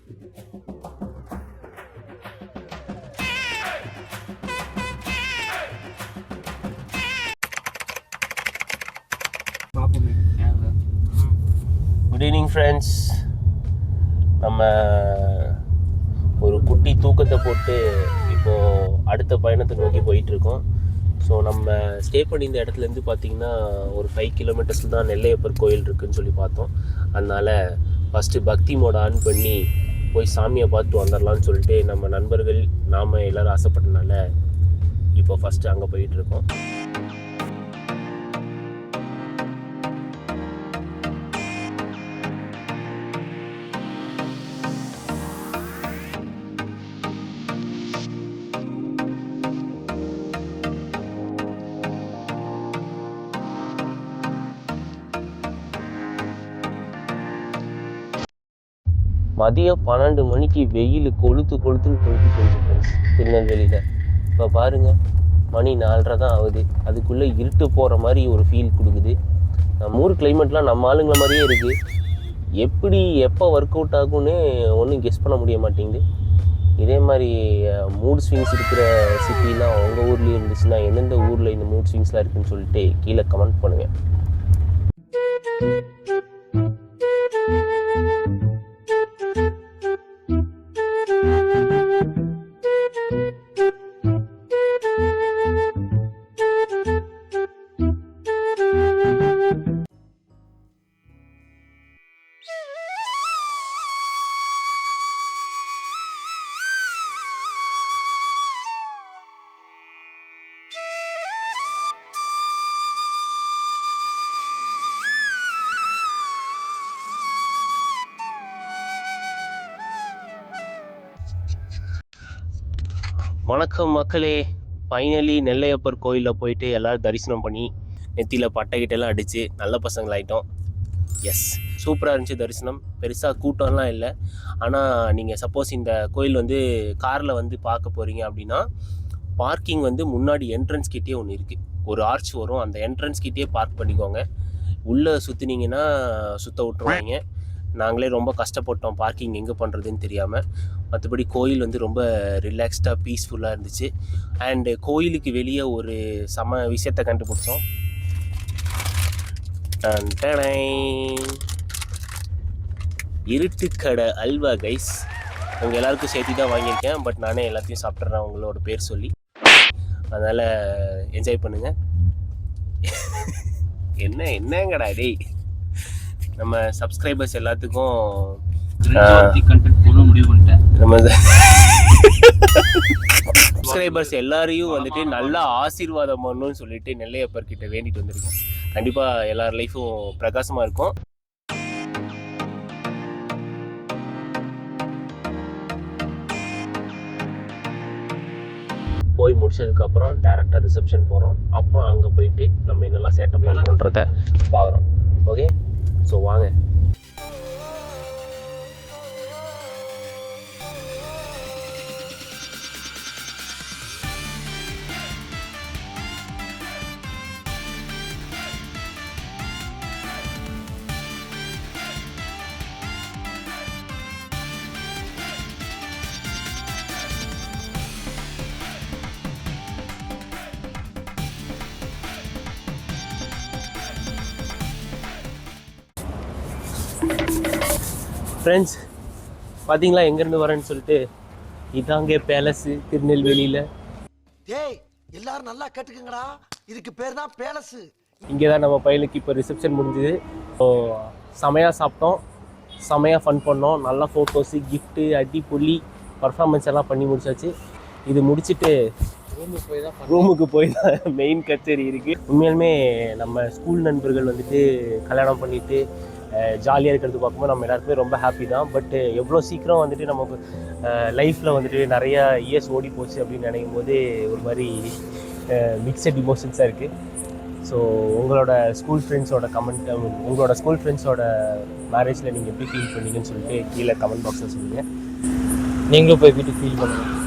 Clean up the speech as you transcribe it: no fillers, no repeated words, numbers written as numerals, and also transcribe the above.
Good evening friends. நம்ம ஒரு குட்டி தூக்கத்தை போட்டு இப்போது அடுத்த பயணத்தை நோக்கி போயிட்டுருக்கோம். ஸோ நம்ம ஸ்டே பண்ணியிருந்த இடத்துலேருந்து பார்த்திங்கன்னா ஒரு 5 கிலோமீட்டர்ஸில் தான் நெல்லையப்பர் கோயில் இருக்குதுன்னு சொல்லி பார்த்தோம். அதனால் ஃபஸ்ட்டு பக்தி மோட் ஆன் பண்ணி போய் சாமியை பார்த்துட்டு வந்துடலான்னு சொல்லிட்டு நம்ம நண்பர்கள் நாம் எல்லோரும் ஆசைப்பட்டனால இப்போ ஃபஸ்ட்டு அங்கே போயிட்டுருக்கோம். மதியம் 12 மணிக்கு வெயில் கொளுத்துன்னு போயிட்டு திருநெல்வேலியில். இப்போ பாருங்கள், மணி 4:30 தான் ஆகுது. அதுக்குள்ளே இருட்டு போகிற மாதிரி ஒரு ஃபீல் கொடுக்குது. நம்ம ஊர் கிளைமேட்லாம் நம்ம ஆளுங்களை மாதிரியே இருக்குது. எப்படி எப்போ ஒர்க் அவுட் ஆகும்னு ஒன்றும் கெஸ் பண்ண முடிய மாட்டேங்குது. இதே மாதிரி மூட் ஸ்விங்ஸ் இருக்கிற சிட்டிலாம் உங்கள் ஊர்லேயே இருந்துச்சுன்னா எந்தெந்த ஊரில் இந்த மூட் ஸ்விங்ஸ்லாம் இருக்குதுன்னு சொல்லிட்டு கீழே கமெண்ட் பண்ணுங்கள். வணக்கம் மக்களே. ஃபைனலி நெல்லையப்பர் கோயிலில் போயிட்டு எல்லோரும் தரிசனம் பண்ணி நெத்தியில் பட்டைக்கிட்டெல்லாம் அடித்து நல்ல பசங்களாயிட்டோம். எஸ், சூப்பராக இருந்துச்சு தரிசனம். பெருசாக கூட்டம்லாம் இல்லை. ஆனால் நீங்கள் சப்போஸ் இந்த கோயில் வந்து காரில் வந்து பார்க்க போகிறீங்க அப்படின்னா பார்க்கிங் வந்து முன்னாடி என்ட்ரன்ஸ் கிட்டே ஒன்று இருக்குது. ஒரு ஆர்ச் வரும், அந்த என்ட்ரன்ஸ் கிட்டே பார்க் பண்ணிக்கோங்க. உள்ளே சுற்றுனீங்கன்னா சுற்ற விட்டுருவாங்க. நாங்களே ரொம்ப கஷ்டப்பட்டோம் பார்க்கிங் எங்கே பண்ணுறதுன்னு தெரியாமல். மற்றபடி கோயில் வந்து ரொம்ப ரிலாக்ஸ்டாக பீஸ்ஃபுல்லாக இருந்துச்சு. அண்டு கோயிலுக்கு வெளியே ஒரு சம விஷயத்தை கண்டுபிடிச்சோம். இருட்டுக்கடை அல்வா கைஸ். உங்கள் எல்லாருக்கும் சேர்த்து தான் வாங்கியிருக்கேன். பட் நானே எல்லாத்தையும் சாப்பிட்றேன் உங்களோட பேர் சொல்லி. அதனால் என்ஜாய் பண்ணுங்கள். என்னங்கடா டேய், நம்ம சப்ஸ்கிரைபர்ஸ் எல்லாத்துக்கும் நம்ம சப்ஸ்கிரைபர்ஸ் எல்லாரையும் வந்துட்டு நல்லா ஆசீர்வாதம் பண்ணணும்னு சொல்லிட்டு நெல்லையப்பர் கிட்ட வேண்டிட்டு வந்திருக்கோம். கண்டிப்பாக எல்லார் லைஃப்பும் பிரகாசமாக இருக்கும். போய் முடிச்சதுக்கப்புறம் டேரெக்டாக ரிசப்ஷன் போகிறோம். அப்புறம் அங்கே போயிட்டு நம்ம என்னெல்லாம் செட்டப் பண்ணுறத பார்க்குறோம். ஓகே, ஸோ வாங்க. ஃப்ரெண்ட்ஸ், பார்த்தீங்களா எங்கேருந்து வரேன்னு சொல்லிட்டு? இதாங்க பேலஸு திருநெல்வேலியில். டேய் எல்லாரும் நல்லா கேட்டுக்குங்கடா, இதுக்கு பேர் தான் பேலஸு. இங்கே தான் நம்ம பையனுக்கு இப்போ ரிசப்ஷன் முடிஞ்சுது. ஸோ செமையாக சாப்பிட்டோம், செமையாக ஃபன் பண்ணோம். நல்லா ஃபோட்டோஸு, கிஃப்ட்டு, அடி புள்ளி பர்ஃபார்மன்ஸ் எல்லாம் பண்ணி முடிச்சாச்சு. இது முடிச்சுட்டு ரூமுக்கு போய் தான் மெயின் கச்சேரி இருக்குது. உண்மையாலுமே நம்ம ஸ்கூல் நண்பர்கள் வந்துட்டு கல்யாணம் பண்ணிவிட்டு ஜாலியாக இருக்கிறது பார்க்கும்போது நம்ம எல்லாருக்குமே ரொம்ப ஹாப்பி தான். பட் எவ்வளோ சீக்கிரம் வந்துட்டு நமக்கு லைஃப்பில் வந்துட்டு நிறையா இயர்ஸ் ஓடி போச்சு அப்படின்னு நினைக்கும் போது ஒரு மாதிரி மிக்சட் இமோஷன்ஸாக இருக்குது. ஸோ உங்களோட ஸ்கூல் ஃப்ரெண்ட்ஸோட கமெண்ட், உங்களோட ஸ்கூல் ஃப்ரெண்ட்ஸோட மேரேஜில் நீங்கள் எப்படி ஃபீல் பண்ணீங்கன்னு சொல்லிட்டு கீழே கமெண்ட் பாக்ஸில் சொல்லுங்கள். நீங்களும் போய் வீட்டுக்கு ஃபீல் பண்ணுங்கள்.